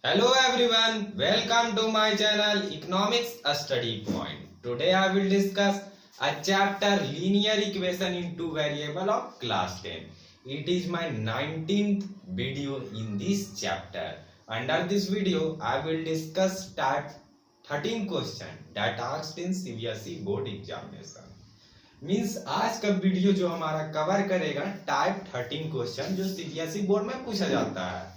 Hello everyone, welcome to my channel Economics Study Point. Today I will discuss a chapter linear equation in two variable of class 10. It is my 19th video in this chapter. Under this video I will discuss type 13 question that asked in CBSE board examination. Means आज का video जो हमारा cover करेगा type 13 question जो CBSE board में पूछा जाता है।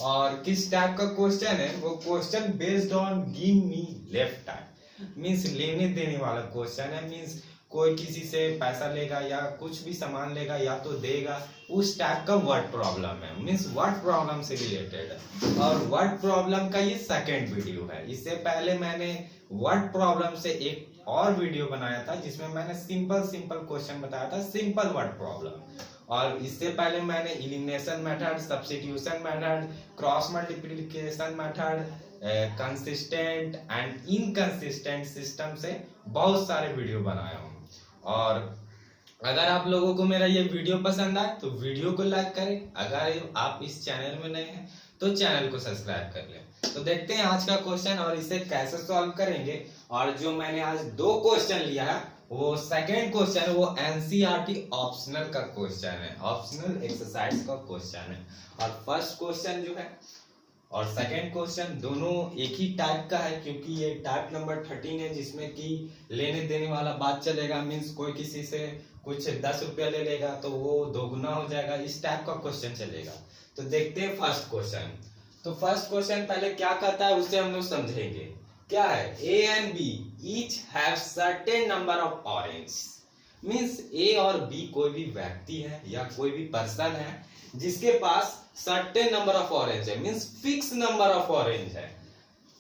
और किस टाइप का क्वेश्चन है वो question based on give me left type means लेने देने वाला क्वेश्चन है। मीन्स कोई किसी से पैसा लेगा या कुछ भी सामान लेगा या तो देगा, उस टाइप का वर्ड प्रॉब्लम है। मीन्स वर्ड प्रॉब्लम से रिलेटेड है और वर्ड प्रॉब्लम का ये सेकेंड वीडियो है। इससे पहले मैंने वर्ड प्रॉब्लम से एक और वीडियो बनाया था जिसमें मैंने सिंपल क्वेश्चन बताया था, सिंपल वर्ड प्रॉब्लम। और इससे पहले मैंने elimination method, substitution method, cross multiplication method, consistent and inconsistent system से बहुत सारे वीडियो बनाया हूँ। और अगर आप लोगों को मेरा ये वीडियो पसंद आए तो वीडियो को लाइक करें। अगर आप इस चैनल में नए हैं तो चैनल को सब्सक्राइब कर लें। तो देखते हैं आज का क्वेश्चन और इसे कैसे सॉल्व करेंगे। और जो मैंने आज दो क्वेश्चन लिया है वो सेकेंड क्वेश्चन वो एनसीईआरटी ऑप्शनल का क्वेश्चन है, ऑप्शनल एक्सरसाइज का क्वेश्चन है। और फर्स्ट क्वेश्चन जो है और सेकेंड क्वेश्चन दोनों एक ही टाइप का है क्योंकि ये टाइप नंबर 13 है जिसमें कि लेने देने वाला बात चलेगा। मीन्स कोई किसी से कुछ 10 रुपया ले लेगा तो वो दोगुना हो जाएगा, इस टाइप का क्वेश्चन चलेगा। तो देखते हैं फर्स्ट क्वेश्चन। तो फर्स्ट क्वेश्चन पहले क्या करता है उसे हम लोग समझेंगे। क्या है, A and B each have certain number of orange. Means A और बी कोई भी व्यक्ति है या कोई भी पर्सन है जिसके पास सर्टेन नंबर ऑफ ऑरेंज है, means fix number of orange है।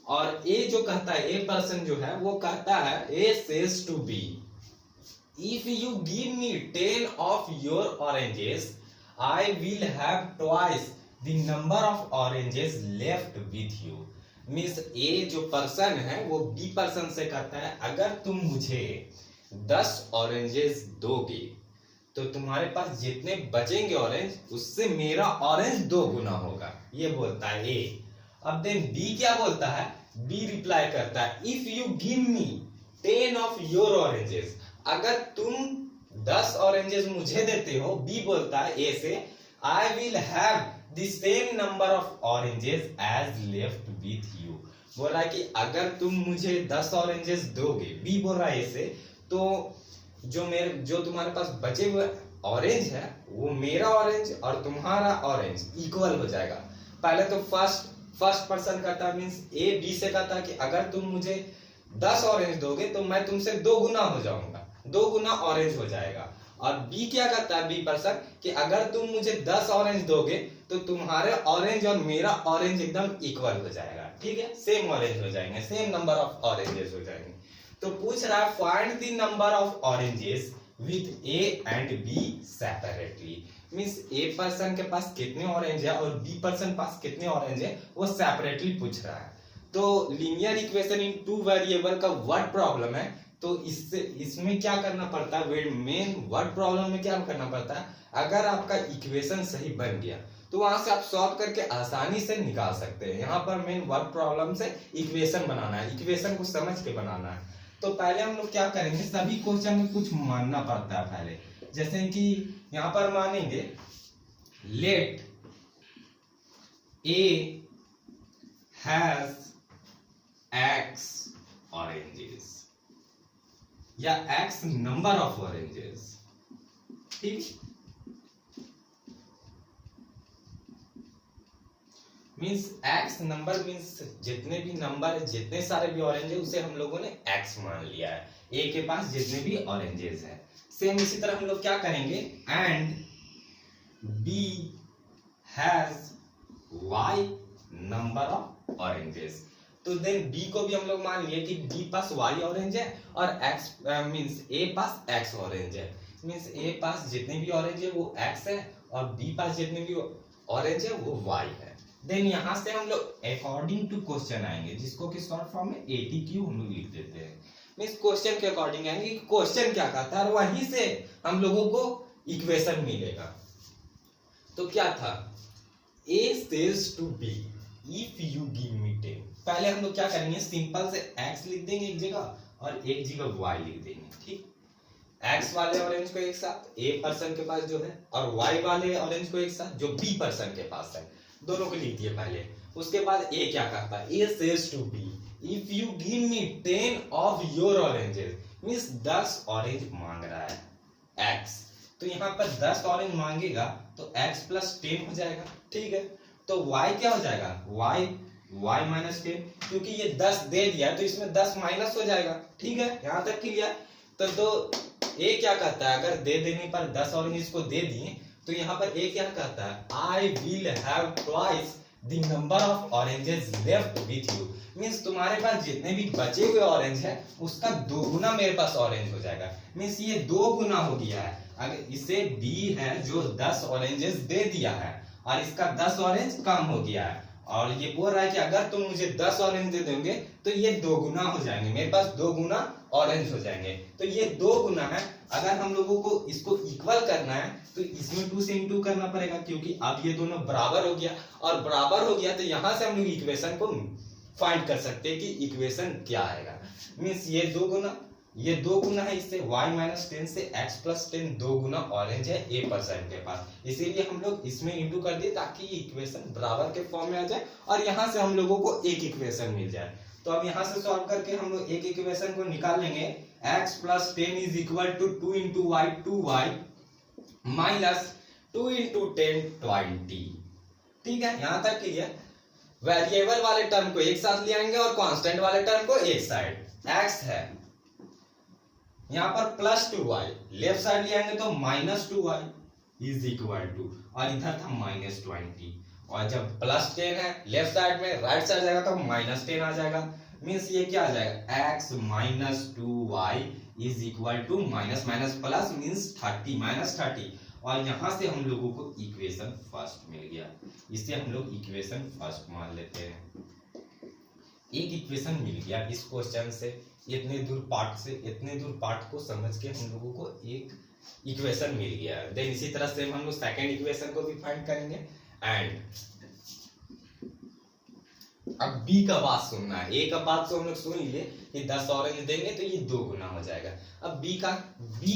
और ए जो कहता है, ए पर्सन जो है वो कहता है, A says to B if you give me 10 of your oranges I will have twice the number of oranges left with you. Means A जो पर्सन है वो बी पर्सन से कहता है अगर तुम मुझे 10 ऑरेंजेस दोगे तो तुम्हारे पास जितने बचेंगे ऑरेंज उससे मेरा ऑरेंज 2 गुना होगा, ये बोलता है ए। अब देन बी क्या बोलता है, बी रिप्लाई करता है if you give me 10 of your oranges, अगर तुम 10 ऑरेंजेस मुझे देते हो, बी बोलता है ए से I will have the same number of oranges as left with you. बोल रहा है कि अगर तुम मुझे 10 ऑरेंजेस दोगे, बी बोल रहा है ए से, तो जो तुम्हारे पास बचे हुए ऑरेंज है वो मेरा ऑरेंज और तुम्हारा ऑरेंज इक्वल हो जाएगा। पहले तो फर्स्ट पर्सन कहता है, मीन्स ए बी से कहता है कि अगर तुम मुझे 10 ऑरेंज दोगे तो मैं तुमसे 2 गुना हो जाऊंगा, 2 गुना ऑरेंज हो जाएगा। और बी क्या कहता है, बी पर्सन, कि अगर तुम मुझे 10 ऑरेंज दोगे तो तुम्हारे ऑरेंज और मेरा ऑरेंज एकदम इक्वल हो जाएगा, ठीक है, सेम ऑरेंज हो जाएंगे, सेम नंबर ऑफ ऑरेंजेस हो जाएंगे। तो पूछ रहा है find the number of oranges with A and B separately. Means a person के पास कितने ऑरेंज है और बी पर्सन पास कितने ऑरेंज है वो सेपरेटली पूछ रहा है। तो linear equation in two variable का वर्ड प्रॉब्लम है, तो इसमें क्या करना पड़ता है, मेन वर्ड प्रॉब्लम में क्या करना पड़ता है, अगर आपका इक्वेशन सही बन गया तो वहां से आप सॉल्व करके आसानी से निकाल सकते हैं। यहाँ पर मेन वर्ड प्रॉब्लम से इक्वेशन बनाना है, इक्वेशन को समझ के बनाना है। तो पहले हम लोग क्या करेंगे, सभी क्वेश्चन में कुछ मानना पड़ता है पहले। जैसे कि यहाँ पर मानेंगे let A has x oranges या एक्स नंबर ऑफ ऑरेंजेस, ठीक। मीन्स एक्स नंबर मीन्स जितने भी नंबर, जितने सारे भी ऑरेंज है उसे हम लोगों ने एक्स मान लिया है, ए के पास जितने भी ऑरेंजेस है। सेम इसी तरह हम लोग क्या करेंगे, and B has y number of oranges. तो देन बी को भी हम लोग मान लिए कि बी पास वाई ऑरेंज है और एक्स मीन्स ए पास एक्स ऑरेंज है। मीन्स ए पास जितने भी ऑरेंज है वो एक्स है और बी पास जितने भी ऑरेंज है वो वाई है। देन यहां से हम लोग अकॉर्डिंग टू क्वेश्चन आएंगे, जिसको कि शॉर्ट फॉर्म में एटीक्यू हम लोग लिख देते हैं। मींस क्वेश्चन के अकॉर्डिंग आएंगे कि क्वेश्चन क्या कहता है और वहीं से हम लोगों को इक्वेशन मिलेगा। तो क्या था, A says to B if you give me 10, पहले हम लोग क्या करेंगे, सिंपल से x लिख देंगे एक जगह और एक जगह y लिख देंगे, ठीक। x वाले ऑरेंज को एक साथ a पर्सन के पास जो है, और y वाले ऑरेंज को एक साथ जो b पर्सन के पास है, दोनों को लिख दिए पहले। उसके बाद a क्या करता है, a says to b if you give me 10 of your oranges, means 10 orange मांग रहा है x, तो यहाँ पर 10 ऑरेंज मांगेगा तो x प्लस 10 हो जाएगा, ठीक है। तो y क्या हो जाएगा, y माइनस 10, क्योंकि ये 10 दे दिया तो इसमें 10 माइनस हो जाएगा, ठीक है। यहाँ तक क्लियर। तो a क्या कहता है, अगर दे देने पर 10 ऑरेंज इसको दे दिए तो यहाँ पर a क्या कहता है, I will have twice the number of oranges left with you, means तुम्हारे पास जितने भी बचे हुए ऑरेंज है उसका 2 गुना मेरे पास ऑरेंज हो जाएगा, मीन्स ये 2 गुना हो गया है। अगर इसे b है जो 10 ऑरेंजेस दे दिया है और इसका 10 ऑरेंज कम हो गया है, और ये बोल रहा है कि अगर तुम मुझे 10 ऑरेंज दे दोगे तो ये 2 गुना हो जाएंगे, मेरे पास 2 गुना ऑरेंज हो जाएंगे। तो ये 2 गुना है, अगर हम लोगों को इसको इक्वल करना है तो इसमें 2 से इंटू करना पड़ेगा, क्योंकि अब ये दोनों बराबर हो गया, और बराबर हो गया तो यहाँ से हम लोग इक्वेशन को फाइंड कर सकते हैं कि इक्वेशन क्या आएगा। मीन्स ये 2 गुना है इससे, y माइनस 10 से x प्लस 10 2 गुना ऑरेंज है a पर्सन के पास, इसीलिए हम लोग इसमें इंटू कर दिए ताकि इक्वेशन बराबर के फॉर्म में आ जाए और यहाँ से हम लोगों को एक इक्वेशन मिल जाए। तो अब यहाँ से सॉल्व करके हम लोग एक इक्वेशन को निकाल लेंगे, x plus 10 is equal to 2 into y 2y minus 2 into 10 20, ठीक है। यहाँ तक क्लियर। वेरिएबल वाले टर्म को एक साथ ले आएंगे और कांस्टेंट वाले टर्म को एक साइड, x है यहाँ पर प्लस 2y, लेफ्ट साइड ले आएंगे तो minus 2y is equal to, और इधर था माइनस 20, और जब प्लस 10 है लेफ्ट साइड में, राइट साइड जाएगा तो माइनस 10 आ जाएगा, मीन्स ये क्या आ जाएगा, x minus 2y is equal to minus minus plus means 30 minus 30, और यहाँ से हम लोगों को इक्वेशन फर्स्ट मिल गया, इसे हम लोग इक्वेशन फर्स्ट मान लेते हैं। एक इक्वेशन मिल गया इस क्वेश्चन से, इतने दूर पार्ट को समझ के हम लोगों को एक इक्वेशन मिल गया। देन इसी तरह से हम लोग सेकंड इक्वेशन को भी फाइंड करेंगे। एंड अब बी का बात सुनना है, ए का बात तो हम लोग सुन लिए कि 10 ऑरेंज देंगे तो ये 2 गुना हो जाएगा। अब बी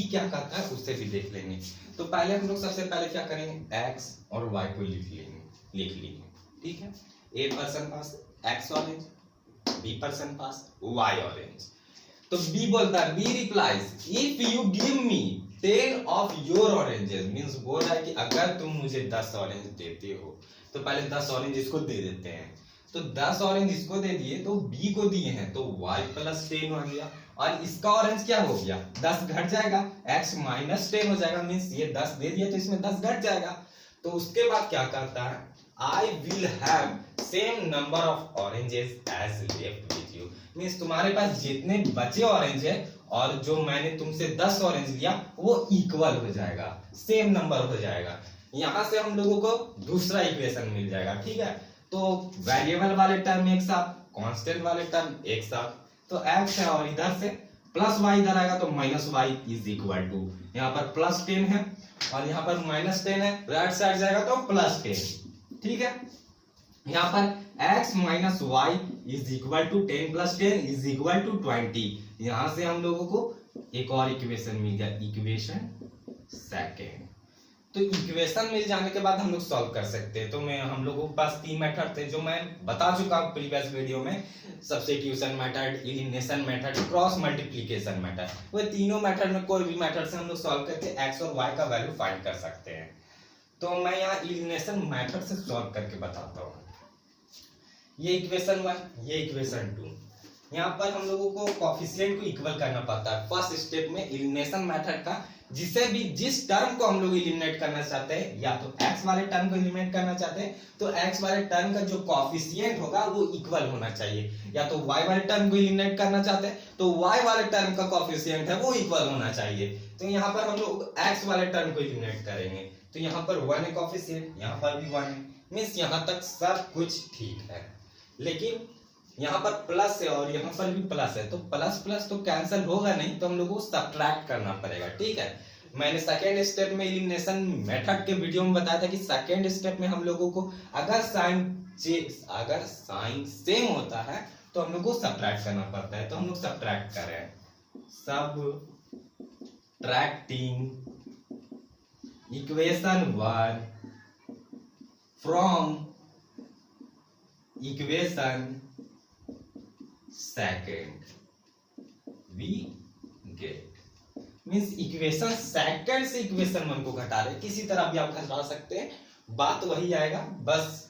क्या कहता है उससे भी देख लेंगे। तो पहले हम लोग सबसे पहले क्या करेंगे, x और y को लिख लेंगे, ठीक है। ए पर्सन पास x ऑरेंज, बी पर्सन पास y ऑरेंज। तो बी बोलता है, B replies if you give me 10 of your oranges, means बोल रहा है कि अगर तुम मुझे 10 ऑरेंज देते हो, तो पहले 10 ऑरेंज इसको दे देते हैं। तो 10 ऑरेंज इसको दे दिए तो बी को दिए हैं तो y प्लस 10 हो गया, और इसका ऑरेंज क्या हो गया, 10 घट जाएगा, x माइनस 10 हो जाएगा, मींस ये 10 दे दिया तो इसमें 10 घट जाएगा। तो उसके बाद क्या करता है, I will have same number of oranges as left with you, means तुम्हारे पास जितने बचे ऑरेंज है और जो मैंने तुमसे 10 ऑरेंज लिया वो इक्वल हो जाएगा, सेम नंबर हो जाएगा। यहाँ से हम लोगों को दूसरा इक्वेशन मिल जाएगा, ठीक है। तो वेरिएबल वाले टर्म एक साथ, कांस्टेंट वाले टर्म एक साथ, तो x है और इधर से प्लस y इधर आएगा तो minus y is equal to, यहाँ पर प्लस 10 है और यहाँ पर माइनस 10 है, राइट साइड जाएगा तो प्लस 10, ठीक है। यहाँ पर x minus y is equal to 10 plus 10 is equal to 20। यहाँ से हम लोगों को एक और इक्वेशन मिल गया, इक्वेशन सेकेंड। तो इक्वेशन मिल जाने के बाद हम लोग सॉल्व कर सकते हैं। तो हम लोगों के पास 3 मेथड थे जो मैं बता चुका हूँ प्रीवियस वीडियो में, substitution method, elimination method, cross multiplication method. वो तीनों मेथड में कोई भी मेथड से हम लोग सॉल्व करके x और y का वैल्यू फाइंड कर सकते हैं। तो मैं यहाँ एलिमिनेशन मेथड से सॉल्व करके बताता हूँ। ये इक्वेशन 1, ये इक्वेशन 2, यहाँ पर हम लोगों को कोएफिशिएंट को इक्वल करना पड़ता है फर्स्ट स्टेप में एलिमिनेशन मेथड का। जिस टर्म को हम लोग एलिमिनेट करना चाहते हैं, या तो x वाले टर्म को एलिमिनेट करना चाहते हैं तो x वाले टर्म का जो कोएफिशिएंट होगा वो इक्वल होना चाहिए, या तो y वाले टर्म को एलिमिनेट करना चाहते हैं तो y वाले टर्म का कोएफिशिएंट है वो इक्वल होना चाहिए। तो यहाँ पर हम लोग x वाले टर्म को एलिमिनेट करेंगे, तो यहाँ पर 1 है कोएफिशिएंट, यहाँ पर भी 1 है, मींस यहाँ तक सब कुछ ठीक है। लेकिन यहाँ पर प्लस है और यहाँ पर भी प्लस है, तो प्लस प्लस तो कैंसिल होगा नहीं, तो हम लोग को सब्ट्रैक्ट करना पड़ेगा, ठीक है। मैंने सेकेंड स्टेप में एलिमिनेशन मेथड के वीडियो में बताया था कि सेकेंड स्टेप में हम लोगों को अगर साइन सेम होता है तो हम लोग को सब्ट्रैक्ट करना पड़ता है। तो हम लोग सब्ट्रैक्ट कर रहे हैं, subtracting equation 1 from equation second we get. Means equation second से इक्वेशन 1 को घटा रहे, किसी तरह भी आप घटा सकते हैं, बात वही आएगा। बस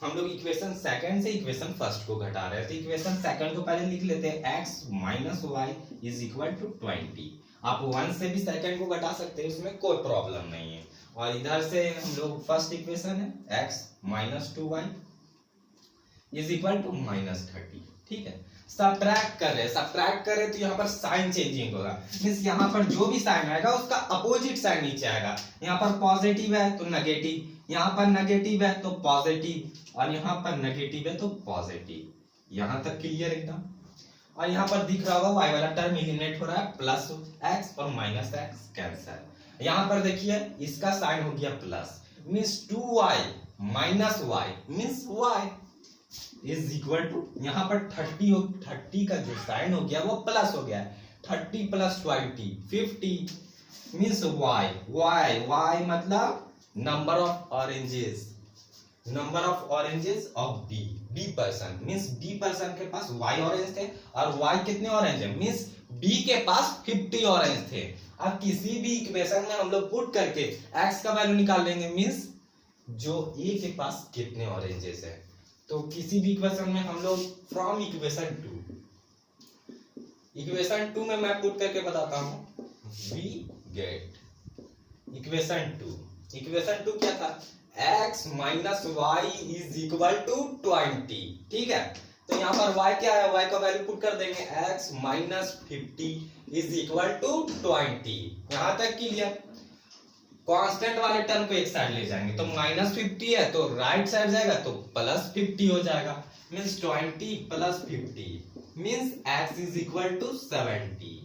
हम लोग इक्वेशन सेकंड से इक्वेशन फर्स्ट को घटा रहे हैं। तो इक्वेशन सेकंड को पहले लिख लेते हैं, x minus y is equal to 20। आप 1 से भी सेकंड को घटा सकते हैं, उसमें कोई प्रॉब्लम नहीं है। और इधर से हम लोग फर्स्ट इक्वेशन है x minus 2y is equal to minus 30। ठीक है, सब्ट्रैक्ट कर रहे तो यहाँ पर साइन चेंजिंग होगा। मींस यहाँ पर जो भी साइन आएगा उसका अपोजिट साइन नीचे आएगा। यहाँ पर पॉजिटिव है तो नेगेटिव, यहाँ पर नेगेटिव है तो पॉजिटिव, और यहाँ पर नेगेटिव है तो पॉजिटिव। यहाँ तक क्लियर एकदम। और यहाँ पर दिख रहा होगा y वाला टर्म एलिमिनेट हो रहा है, प्लस x और माइनस x कैंसिल। यहाँ पर देखिए इसका साइन हो गया plus, means 2y minus y means y is equal to, यहाँ पर 30 का जो साइन हो गया वो प्लस हो गया, 30 प्लस 20 50 मींस y मतलब number of oranges of B person. Means B person के पास y ऑरेंज थे और y कितने ऑरेंज है, मींस बी के पास 50 ऑरेंज थे। अब किसी भी इक्वेशन में हम लोग पुट करके x का वैल्यू निकाल लेंगे, मींस जो a के पास कितने ऑरेंजेस है। तो किसी भी इक्वेशन में हम लोग फ्रॉम इक्वेशन 2 में मैं पुट करके बताता हूं, वी गेट इक्वेशन 2 क्या था, x minus y is equal to 20। ठीक है, तो यहाँ पर y क्या है, y का वैल्यू पुट कर देंगे, x minus 50 is equal to 20। यहां तक क्लियर। कांस्टेंट वाले टर्म को एक साइड ले जाएंगे तो माइनस 50 है तो राइट साइड जाएगा तो प्लस 50 हो जाएगा, means 20 plus 50 means x is equal to 70।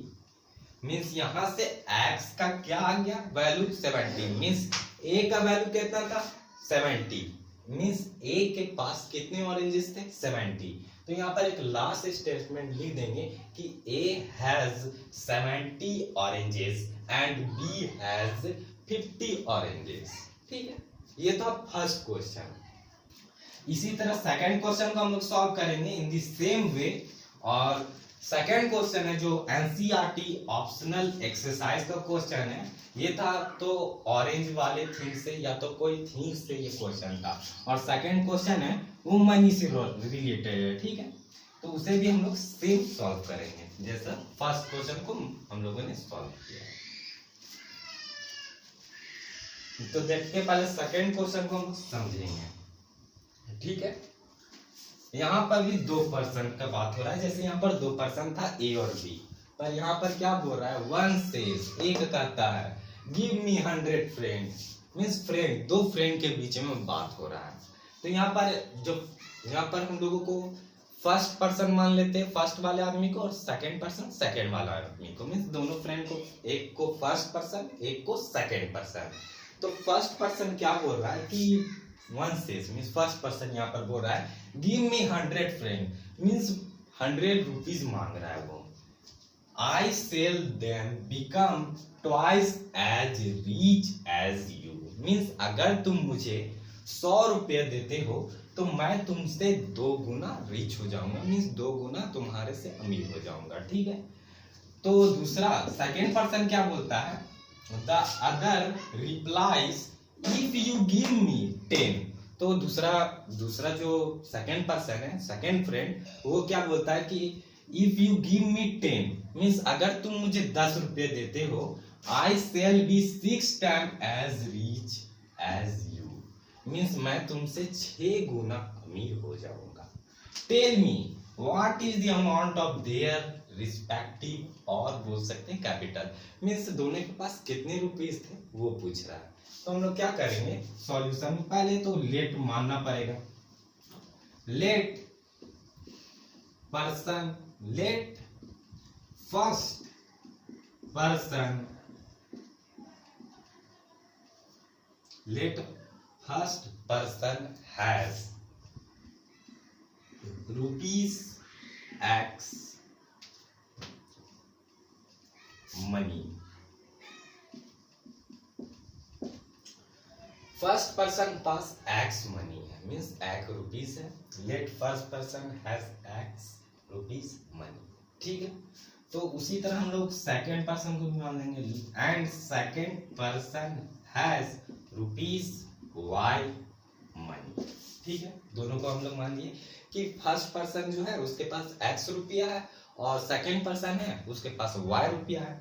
Means यहां से x का क्या आ गया वैल्यू 70, मींस a का वैल्यू कितना था 70, मींस a के पास कितने ऑरेंजेस थे 70। तो यहाँ पर एक लास्ट स्टेटमेंट लिख देंगे कि a has 70 oranges and b has 50 oranges. ठीक है, ये तो फर्स्ट क्वेश्चन। इसी तरह सेकंड क्वेश्चन को हम लोग सॉल्व करेंगे इन द सेम वे। और सेकंड क्वेश्चन है जो एनसीईआरटी ऑप्शनल एक्सरसाइज का क्वेश्चन है, ये था तो ऑरेंज वाले थिंग से या तो कोई थिंग से ये क्वेश्चन था। और सेकंड क्वेश्चन है वो मनी से रिलेटेड है। ठीक है, तो उसे भी हम लोग सेम सॉल्व करेंगे जैसा फर्स्ट क्वेश्चन को हम लोगों ने सॉल्व किया। तो देखते पहले सेकंड क्वेश्चन को हम समझेंगे। ठीक है, यहाँ पर भी 2% का बात हो रहा है। जैसे यहाँ पर 2% था ए और बी, पर यहाँ पर क्या बोल रहा है, वन सेज, एक कहता है give me 100 friend, means friend, दो फ्रेंड के बीच में बात हो रहा है। तो यहाँ पर हम लोगों को फर्स्ट पर्सन मान लेते हैं, फर्स्ट वाले आदमी को, और सेकंड पर्सन सेकंड वाला आदमी को, मींस दोनों फ्रेंड को, एक को फर्स्ट पर्सन एक को सेकंड पर्सन। तो फर्स्ट पर्सन क्या बोल रहा है कि one says means first person यहाँ पर बोल रहा है give me 100 friend, means 100 rupees मांग रहा है वो। I shall then become twice as rich as you, means अगर तुम मुझे 100 रुपये देते हो तो मैं तुमसे 2 गुना रिच हो जाऊंगा, मींस 2 गुना तुम्हारे से अमीर हो जाऊंगा। ठीक है, तो दूसरा सेकंड पर्सन क्या बोलता है, the other replies if you give me 10। तो दूसरा जो सेकंड पर्सन है, सेकंड फ्रेंड, वो क्या बोलता है कि if you give me 10 means अगर तुम मुझे 10 रुपये देते हो, I shall be 6 time as rich as you, means मैं तुमसे 6 गुना अमीर हो जाऊंगा। Tell me what is the amount of their respective, और बोल सकते हैं कैपिटल, मींस दोनों के पास कितने रुपीस थे वो पूछ रहा है। तो हम लोग क्या करेंगे सॉल्यूशन, पहले तो लेट मानना पड़ेगा, let first person let first person has rupees x money. First person pass x money है, मीन्स एक्स रुपीज है। Let first person has x rupees money, ठीक है। तो उसी तरह हम लोग सेकेंड पर्सन को भी मान लेंगे, and second person has rupees y money, ठीक है। दोनों को हम लोग मान लिए कि फर्स्ट पर्सन जो है उसके पास एक्स रुपया है और सेकेंड पर्सन है उसके पास वाई रुपया है।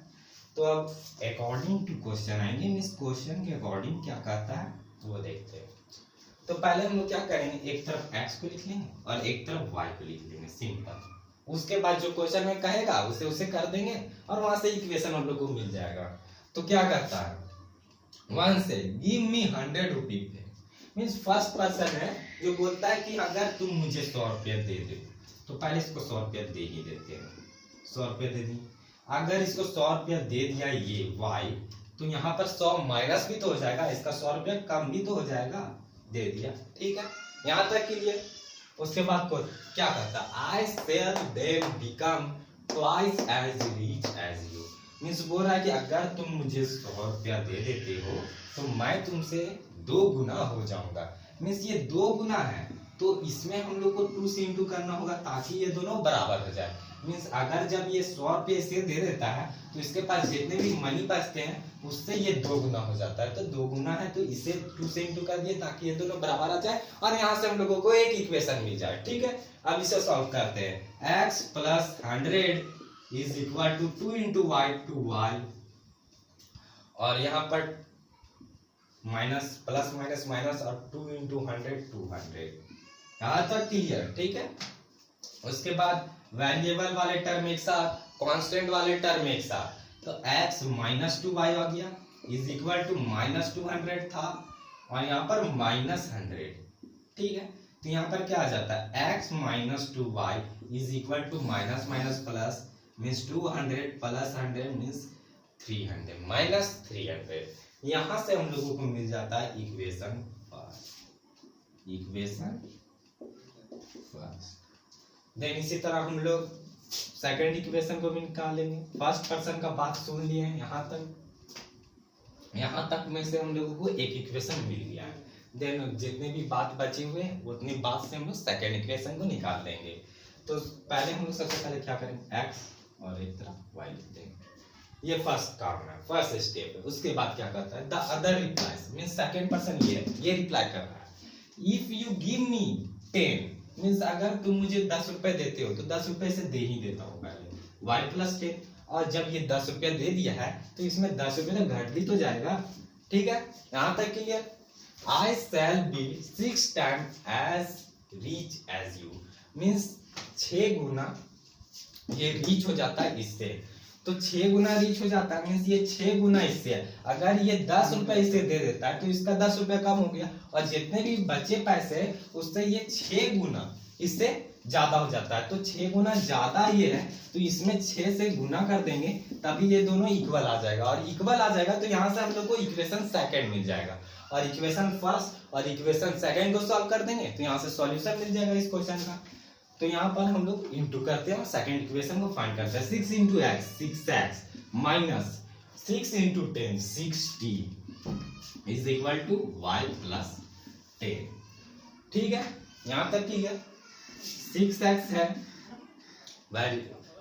तो अब अकॉर्डिंग टू क्वेश्चन आएंगे, इस क्वेश्चन के अकॉर्डिंग क्या कहता है वो देखते हैं। तो पहले हम लोग क्या करेंगे, एक तरफ x को लिख लेंगे और एक तरफ y को लिख लेंगे, सिंपल। उसके बाद जो क्वेश्चन में कहेगा उसे उसे कर देंगे और वहां से इक्वेशन हम लोग को मिल जाएगा। तो क्या करता है, वन से give me 100 rupees, means first person है जो बोलता है कि अगर तुम मुझे 100 रुपया दे दे, तो पहले इसको 100 रुपया दे ही देते हैं। 100 रुपया दे दी, अगर इसको 100 रुपया दे दिया ये y, तो यहाँ पर 100 माइनस भी तो हो जाएगा, इसका 100 रुपया कम भी तो हो जाएगा, दे दिया, ठीक है। यहाँ तक के लिए उसके बाद को क्या कहता है, I shall then become twice as rich as you, means बोल रहा है कि अगर तुम मुझे 100 रुपया दे देते हो तो मैं तुमसे 2 गुना हो जाऊंगा। मीन्स ये 2 गुना है तो इसमें हम लोग को 2 से इंटू करना होगा ताकि ये दोनों बराबर हो जाए। मीन्स अगर जब ये 100 रुपये इसे दे देता है तो इसके पास जितने भी मनी बचते हैं उससे ये 2 गुना हो जाता है। तो 2 गुना है तो इसे 2 से इंटू कर दिए ताकि ये दोनों बराबर आ जाए और यहाँ से हम लोगों को एक इक्वेशन मिल जाए, ठीक है। अब इसे सॉल्व करते हैं। x plus 100 is equal to 2 into y two y, और यहाँ पर माइनस प्लस माइनस माइनस और 2 इंटू 100 200, यहाँ तक क्लियर, ठीक है। उसके बाद वेरिएबल वाले टर्म एक साथ, कांस्टेंट वाले टर्म एक साथ, तो x माइनस 2y आ गया इज इक्वल टू माइनस 200 था और यहाँ पर माइनस 100, ठीक है। तो यहाँ पर क्या आ जाता है, x minus 2y is equal to minus minus plus, means 200 plus 100 means 300 minus 300। यहाँ से हम लोगों को मिल जाता है equation first, equation first. Then इसी तरह हम लोग सेकंड इक्वेशन को भी निकालेंगे। फर्स्ट पर्सन का बात सुन लिए हैं, यहाँ तक में से हम लोगों को एक इक्वेशन मिल गया है। देन जितने भी बात बचे हुए हैं उतनी बात से हम लोग सेकंड इक्वेशन को निकाल देंगे। तो पहले हम लोग सबसे पहले क्या करेंगे, x और एक तरफ y लिख देंगे। ये फर्स्ट काम है, फर्स्ट स्टेप है। उसके बाद क्या करता है, the other replies, means second person ये रिप्लाई कर रहा है। If you give me 10, means अगर तुम मुझे 10 रुपए देते हो तो 10 रुपए से दे ही देता हूँ पहले, y प्लस 10, और जब ये 10 रुपया दे दिया है तो इसमें 10 रुपये तो घट भी तो जाएगा, ठीक है। यहाँ तक clear. I shall be 6 times as rich as you, means 6 गुना ये रीच हो जाता है इससे, तो 6 गुना रीच हो जाता है मीन्स ये 6 गुना इससे है। अगर ये 10 रुपए इसे दे देता है तो इसका 10 रुपए कम हो गया और जितने भी बचे पैसे उससे ये 6 गुना इससे ज्यादा हो जाता है। तो 6 गुना ज्यादा ये है तो इसमें 6 से गुना कर देंगे तभी ये दोनों इक्वल आ जाएगा, और इक्वल आ जाएगा तो यहाँ से हम लोग को इक्वेशन सेकंड मिल जाएगा, और इक्वेशन फर्स्ट और इक्वेशन सेकंड को सॉल्व कर देंगे तो यहाँ से सॉल्यूशन मिल जाएगा इस क्वेश्चन का। तो यहाँ पर हम लोग इंटू करते हैं और सेकंड इक्वेशन को फाइंड करते हैं। 6 into x 6x minus 6 into 10 60 is equal to y plus 10, ठीक है। यहाँ तक ठीक है। 6x है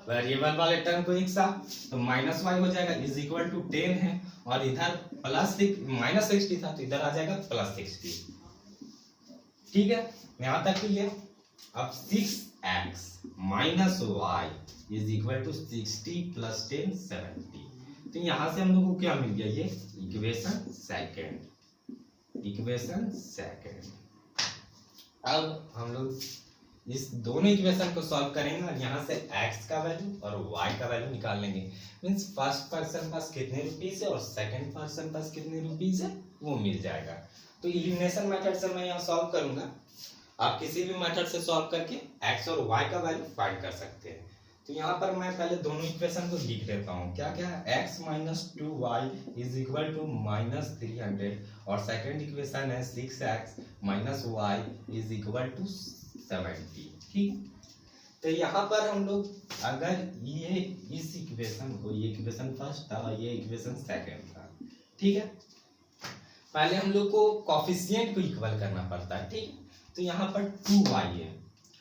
वेरिएबल वाले टर्म को एक साथ, तो माइनस y हो जाएगा इज इक्वल टू 10 है, और इधर प्लस माइनस 60 था तो इधर आ जाएगा प्लस 60, ठीक है। यहाँ तक ठीक है। अब 6x minus y is equal to 60 plus 10 70, तो यहाँ से हम लोग को क्या मिल गया, ये इक्वेशन सेकंड, इक्वेशन सेकंड। अब हम लोग इस दोनों इक्वेशन को सॉल्व करेंगे और यहाँ से x का वैल्यू और y का वैल्यू निकाल लेंगे। मीन्स फर्स्ट पर्सन पास कितने रुपीस है और सेकंड पर्सन पास कितने रुपीस है वो मिल जाएगा। तो एलिमिनेशन मेथड से मैं यहाँ सॉल्व करूंगा, आप किसी भी मेथड से सॉल्व करके x और y का वैल्यू फाइंड कर सकते हैं। तो यहाँ पर मैं पहले दोनों इक्वेशन को लिख देता हूँ। क्या क्या है, x minus 2y is equal to minus 300 और सेकेंड इक्वेशन है 6x minus y is equal to 70। ठीक, तो यहाँ पर हम लोग अगर ये इस इक्वेशन को, ये इक्वेशन फर्स्ट था और ये इक्वेशन सेकेंड था, ठीक है, पहले हम लोग को कोफिशिएंट को इक्वल करना पड़ता है। ठीक, तो यहाँ पर 2y है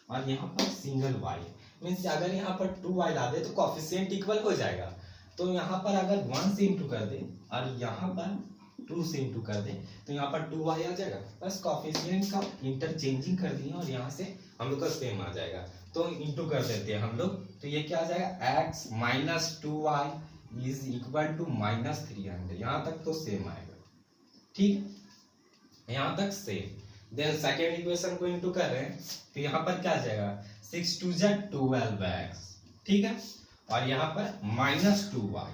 और यहाँ पर सिंगल y है, मीन्स अगर यहाँ पर 2y ला दे तो कोफिशिएंट इक्वल हो जाएगा। तो यहाँ पर अगर 1 से इंटू कर दे और यहाँ पर 2 से इंटू कर दे तो यहाँ पर 2y आ जाएगा। बस कोफिशिएंट का इंटरचेंजिंग कर दिए और यहाँ से हम लोग का सेम आ जाएगा। तो इंटू कर देते हैं हम लोग, तो ये क्या आ जाएगा, x minus 2y is equal to minus 300। यहाँ तक तो सेम आएगा। ठीक, यहाँ तक सेम। देन सेकेंड इक्वेशन को इंटू कर रहे हैं तो यहाँ पर क्या आ जाएगा, 6 2 जा 12x, ठीक है, और यहाँ पर माइनस 2y,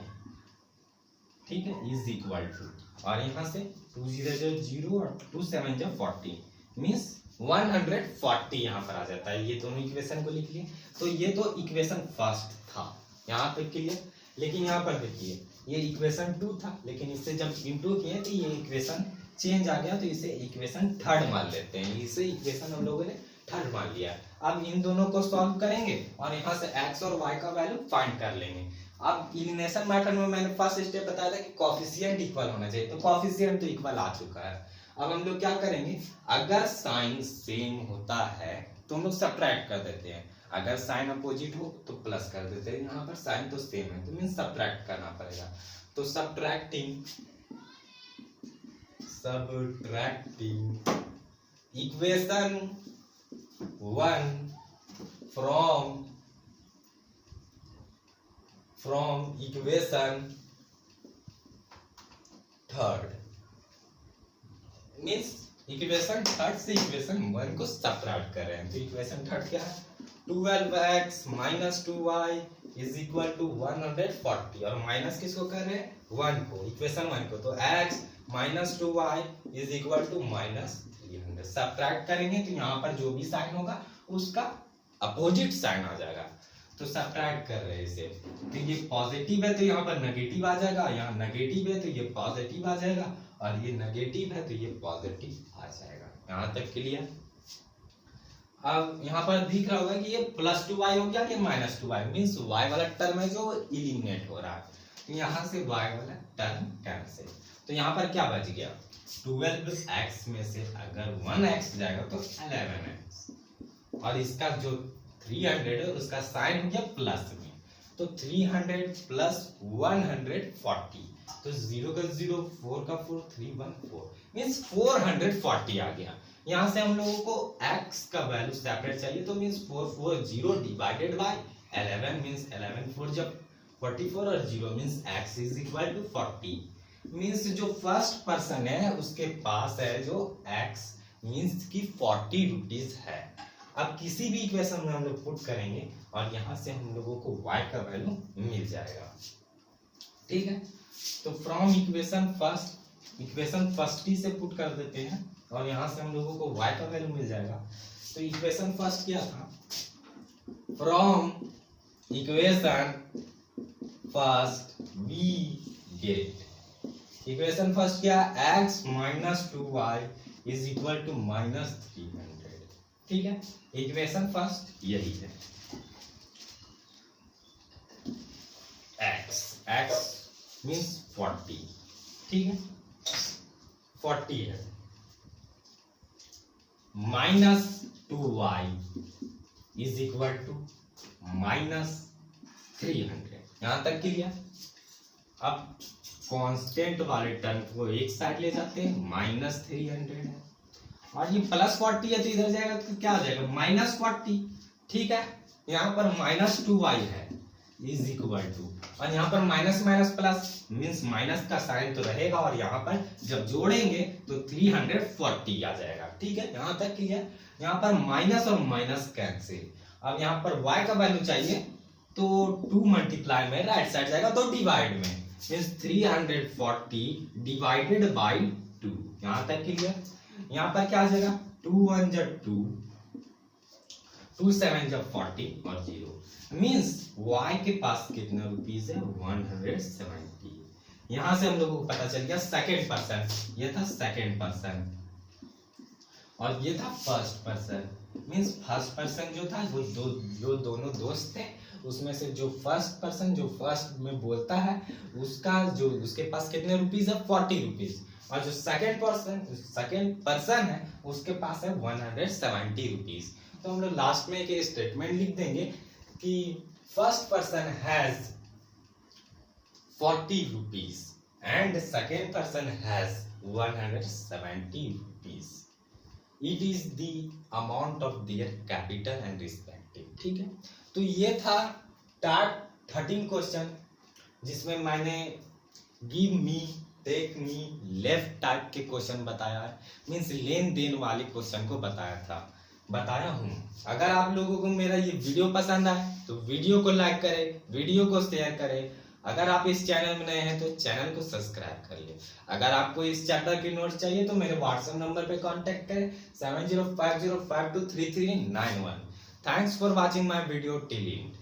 ठीक है, इज इक्वल टू, और यहाँ से 2 0 0 और 2 7 जा 40 मीन्स 140 यहाँ पर आ जाता है। ये दोनों इक्वेशन को लिख लिए। तो ये तो इक्वेशन फर्स्ट था, यहाँ तक क्लियर। लेकिन यहाँ पर देखिए ये इक्वेशन 2 था, लेकिन इससे जब इंटू किए तो ये इक्वेशन चेंज आ गया, तो इसे इक्वेशन थर्ड मान लेते हैं। इसे इक्वेशन हम लोगों ने थर्ड मान लिया। अब इन दोनों को सॉल्व करेंगे और यहाँ से x और y का वैल्यू फाइंड कर लेंगे। अब एलिमिनेशन मेथड में मैंने फर्स्ट स्टेप बताया था कि कोफिशिएंट इक्वल होना चाहिए, तो कोफिशिएंट तो इक्वल आ चुका है। अब हम लोग क्या करेंगे, अगर साइन सेम होता है तो हम लोग सब्ट्रैक्ट कर देते हैं, अगर साइन अपोजिट हो तो प्लस कर देते हैं। यहाँ पर साइन तो सेम है तो मीन सब्ट्रैक्ट करना पड़ेगा। तो subtracting equation 1 from equation third means equation third से इक्वेशन 1 को सब्ट्रैक्ट कर रहे हैं। तो इक्वेशन थर्ड क्या है, 12x minus 2y is equal to 140 और माइनस किसको कर रहे हैं, 1 को, इक्वेशन 1 को। तो x minus 2y is equal to minus 300। Subtract करेंगे तो यहाँ पर जो भी साइन होगा उसका अपोजिट साइन आ जाएगा। तो सब्ट्रैक्ट कर रहे हैं इसे, तो ये पॉजिटिव है तो यहाँ पर नेगेटिव आ जाएगा, यहाँ नेगेटिव है तो ये पॉजिटिव आ जाएगा, और ये नेगेटिव है तो ये पॉजिटिव आ जाएगा। यहाँ तक क्लियर। अब यहाँ पर दिख रहा होगा कि ये प्लस 2y हो गया कि माइनस 2y, मीन्स y वाला टर्म है जो इलिमिनेट हो रहा है। तो यहाँ से y वाला टर्म कैंसिल। तो यहाँ पर क्या बच गया, 12x में से अगर 1x जाएगा तो 11x, और इसका जो 300 है उसका साइन हो गया प्लस में, तो 300 प्लस 140, तो 0 का 0 4 का 4 314 मीन्स 440 आ गया। यहाँ से हम लोगों को x का वैल्यू सेपरेट चाहिए, तो मीन्स 440 डिवाइडेड बाय 11 मीन्स 11 4 जब 44 और 0 means x is equal to 40 means जो फर्स्ट पर्सन है उसके पास है जो x मीन्स की 40 रुपीज है। अब किसी भी इक्वेशन में हम लोग पुट करेंगे और यहाँ से हम लोगों को y का वैल्यू मिल जाएगा। ठीक है, तो फ्रॉम इक्वेशन फर्स्ट ही से पुट कर देते हैं और यहाँ से हम लोगों को y का वैल्यू मिल जाएगा। तो इक्वेशन फर्स्ट क्या था, from equation first we get, equation first क्या, x minus 2y is equal to minus 300। ठीक है, इक्वेशन फर्स्ट यही है, x मीन्स 40। ठीक है, 40 है, minus 2y is equal to minus 300। यहां तक क्लियर। अब कांस्टेंट वाले टर्म को एक साइड ले जाते हैं, माइनस 300 है और ये प्लस 40 है तो इधर जाएगा तो क्या आ जाएगा, माइनस 40। ठीक है, यहाँ पर माइनस 2y है इज इक्वल टू, और यहाँ पर minus minus plus means minus का साइन तो रहेगा और यहाँ पर जब जोड़ेंगे तो 340 आ जाएगा। ठीक है, यहाँ तक क्लियर। यहाँ पर माइनस और माइनस कैंसिल। अब यहाँ पर y का वैल्यू चाहिए तो 2 मल्टीप्लाई में राइट साइड जाएगा तो डिवाइड में मीन्स 340 डिवाइडेड बाई 2। यहाँ तक क्लियर। यहाँ पर क्या आ जाएगा, 2 1 जा 2, 2 7 जब 40 और 0 मीन्स y के पास कितना रुपीज है 170। यहां से हम लोगों को पता चल गया सेकेंड पर्सन, ये था सेकेंड पर्सन और ये था first person. Means first person जो था वो जो दोनों दोस्त थे उसमें से जो फर्स्ट पर्सन जो फर्स्ट में बोलता है उसका जो उसके पास कितने रुपीज है 40 रुपीज, और जो सेकेंड पर्सन है उसके पास है 170 रुपीज। तो हम लोग लास्ट में एक स्टेटमेंट लिख देंगे कि first person has 40 rupees and second person has 170 rupees. It is the amount of their capital and respective. ठीक है, तो ये था टार्ट 13 क्वेश्चन जिसमें मैंने give me, take me, left type के क्वेश्चन बताया है, मीन्स लेन देन वाले क्वेश्चन को बताया हूँ। अगर आप लोगों को मेरा ये वीडियो पसंद आए तो वीडियो को लाइक करें, वीडियो को शेयर करें। अगर आप इस चैनल में नए हैं तो चैनल को सब्सक्राइब कर ले। अगर आपको इस चैप्टर की नोट्स चाहिए तो मेरे व्हाट्सएप नंबर पे कांटेक्ट करें 7050523391। Thanks for watching my video till and.